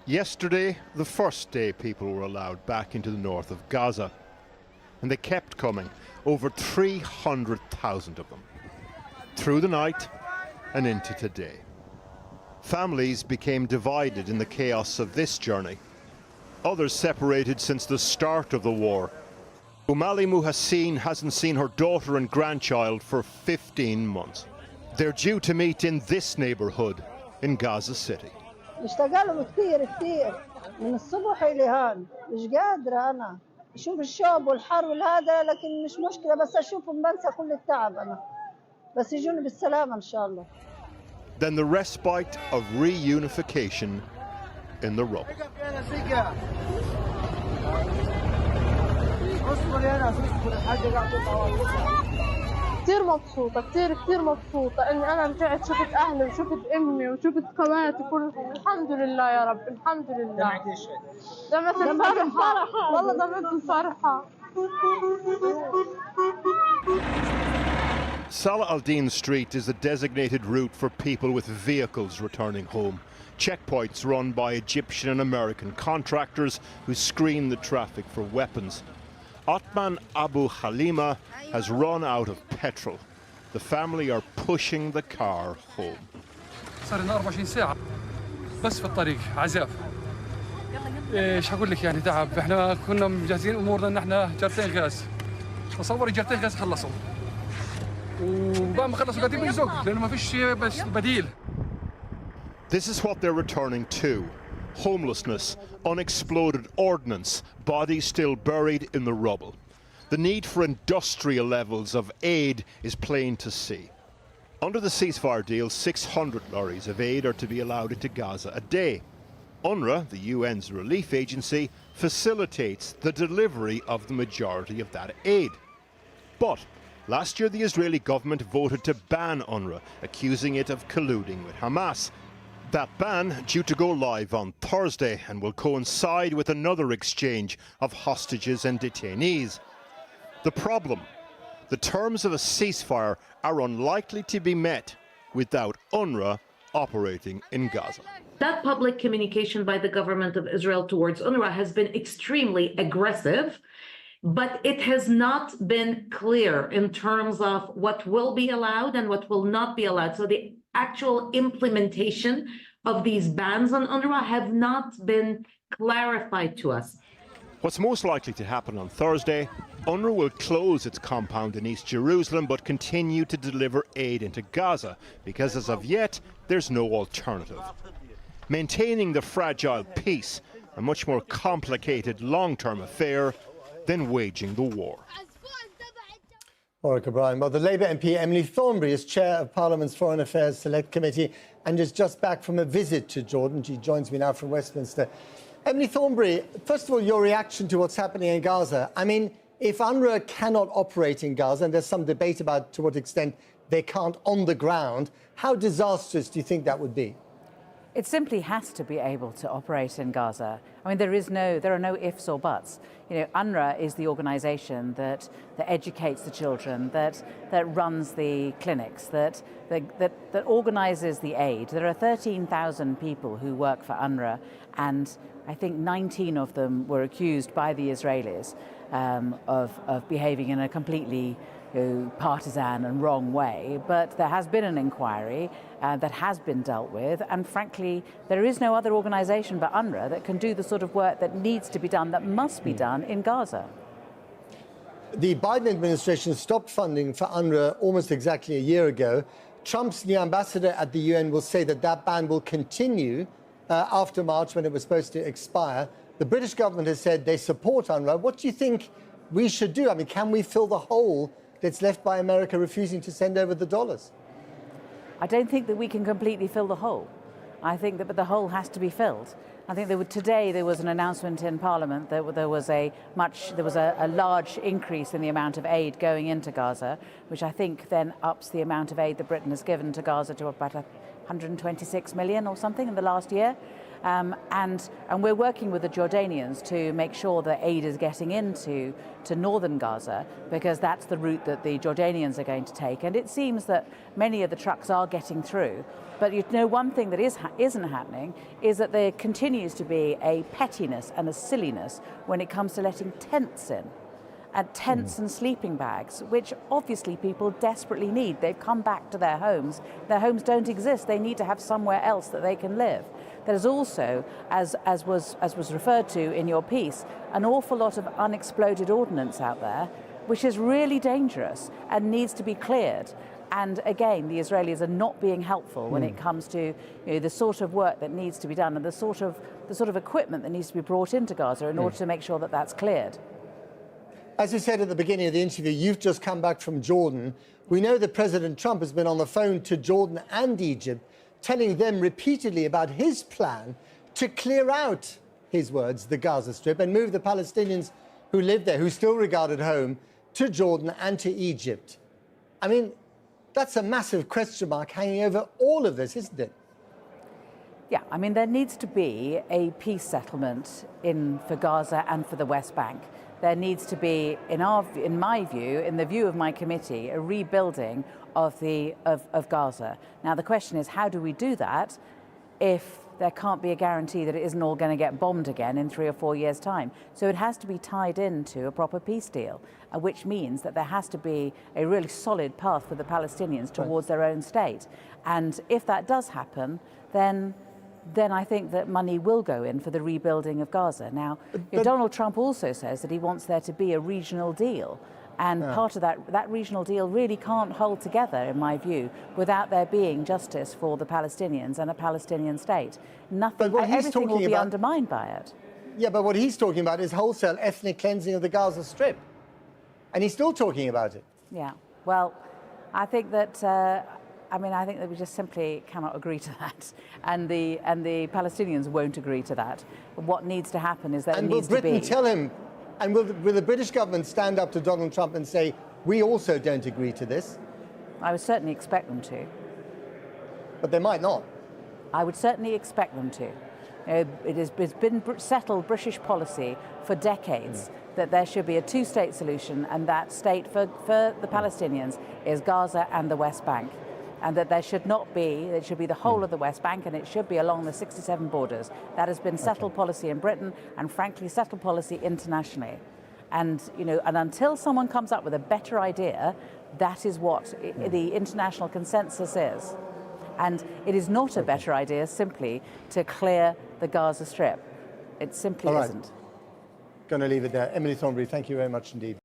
Yesterday, the first day people were allowed back into the north of Gaza. And they kept coming, over 300,000 of them, through the night and into today. Families became divided in the chaos of this journey. Others separated since the start of the war. Umali Muhassin hasn't seen her daughter and grandchild for 15 months. They're due to meet in this neighborhood in Gaza City. اشتغلوا كثير كثير من الصبح إلى هان مش قادرة أنا أشوف الشوب والحر والهذا لكن مش مشكلة بس أشوفهم بنسى كل التعب أنا بس يجوني بالسلامة إن شاء الله. Then the respite of reunification in the rubble. كثير مبسوطة كثير مبسوطة إني أنا رجعت شفت أهلي وشفت أمي وشفت خواتي كلهم الحمد لله يا رب الحمد لله. دمت الفرحة والله دمت الفرحة. Salah al-Din Street is the designated route for people with vehicles returning home. Checkpoints run by Egyptian and American contractors who screen the traffic for weapons. Otman Abu Halima has run out of petrol. The family are pushing the car home. صار لنا 24 ساعة بس في الطريق عذاب. ايش حقول لك يعني تعب، احنا كنا مجهزين امورنا ان احنا جرتين غاز. تصور جرتين غاز خلصوا. وبقى ما خلصوا قاعدين بنزق لانه ما فيش بس بديل. This is what they're returning to. Homelessness, unexploded ordnance, bodies still buried in the rubble. The need for industrial levels of aid is plain to see. Under the ceasefire deal, 600 lorries of aid are to be allowed into Gaza a day. UNRWA, the UN's relief agency, facilitates the delivery of the majority of that aid. But last year the Israeli government voted to ban UNRWA, accusing it of colluding with Hamas. That ban due to go live on Thursday and will coincide with another exchange of hostages and detainees. The problem: the terms of a ceasefire are unlikely to be met without UNRWA operating in Gaza. That public communication by the government of Israel towards UNRWA has been extremely aggressive, but it has not been clear in terms of what will be allowed and what will not be allowed. So the actual implementation of these bans on UNRWA have not been clarified to us. What's most likely to happen on Thursday: UNRWA will close its compound in East Jerusalem but continue to deliver aid into Gaza because as of yet there's no alternative. Maintaining the fragile peace, a much more complicated long-term affair than waging the war. Warwick O'Brien. Well, the Labour MP Emily Thornberry is chair of Parliament's Foreign Affairs Select Committee and is just back from a visit to Jordan. She joins me now from Westminster. Emily Thornberry, first of all, your reaction to what's happening in Gaza. I mean, if UNRWA cannot operate in Gaza, and there's some debate about to what extent they can't on the ground, how disastrous do you think that would be? It simply has to be able to operate in Gaza. I mean, there are no ifs or buts. You know, UNRWA is the organisation that educates the children, that runs the clinics, that organises the aid. There are 13,000 people who work for UNRWA, and I think 19 of them were accused by the Israelis of behaving in a completely partisan and wrong way, but there has been an inquiry that has been dealt with, and frankly there is no other organisation but UNRWA that can do the sort of work that needs to be done, that must be done in Gaza. The Biden administration stopped funding for UNRWA almost exactly a year ago. Trump's new ambassador at the UN will say that that ban will continue after March, when it was supposed to expire. The British government has said they support UNRWA. What do you think we should do? I mean, can we fill the hole that's left by America refusing to send over the dollars? I don't think that we can completely fill the hole. I think that the hole has to be filled. I think today there was an announcement in Parliament that there was a large increase in the amount of aid going into Gaza, which I think then ups the amount of aid that Britain has given to Gaza to about 126 million or something in the last year. And we're working with the Jordanians to make sure that aid is getting into northern Gaza, because that's the route that the Jordanians are going to take. And it seems that many of the trucks are getting through. But you know, one thing that isn't happening is that there continues to be a pettiness and a silliness when it comes to letting tents in. And tents and sleeping bags, which obviously people desperately need. They've come back to their homes. Their homes don't exist. They need to have somewhere else that they can live. There's also, as was referred to in your piece, an awful lot of unexploded ordnance out there, which is really dangerous and needs to be cleared. And again, the Israelis are not being helpful when it comes to the sort of work that needs to be done and the sort of equipment that needs to be brought into Gaza in order to make sure that that's cleared. As you said at the beginning of the interview, you've just come back from Jordan. We know that President Trump has been on the phone to Jordan and Egypt, telling them repeatedly about his plan to clear out, his words, the Gaza Strip and move the Palestinians who live there, who still regard it home, to Jordan and to Egypt. I mean, that's a massive question mark hanging over all of this, isn't it? Yeah, I mean, there needs to be a peace settlement for Gaza and for the West Bank. There needs to be, in my view, in the view of my committee, a rebuilding of Gaza. Now, the question is, how do we do that if there can't be a guarantee that it isn't all going to get bombed again in 3 or 4 years' time? So it has to be tied into a proper peace deal, which means that there has to be a really solid path for the Palestinians towards their own state. And if that does happen, then I think that money will go in for the rebuilding of Gaza. Now, Donald Trump also says that he wants there to be a regional deal. And part of that regional deal really can't hold together, in my view, without there being justice for the Palestinians and a Palestinian state. Everything will be undermined by it. Yeah, but what he's talking about is wholesale ethnic cleansing of the Gaza Strip. And he's still talking about it. Yeah, well, I think that I think that we just simply cannot agree to that, and the Palestinians won't agree to that. What needs to happen is that and will Britain tell him, and will the British government stand up to Donald Trump and say, we also don't agree to this? I would certainly expect them to. But they might not. I would certainly expect them to. It's been settled British policy for decades that there should be a two-state solution, and that state for the Palestinians is Gaza and the West Bank. And that there should not be, it should be the whole of the West Bank, and it should be along the 67 borders. That has been settled policy in Britain, and frankly, settled policy internationally. And, and until someone comes up with a better idea, that is what the international consensus is. And it is not a better idea simply to clear the Gaza Strip. It simply isn't. Going to leave it there. Emily Thornberry, thank you very much indeed.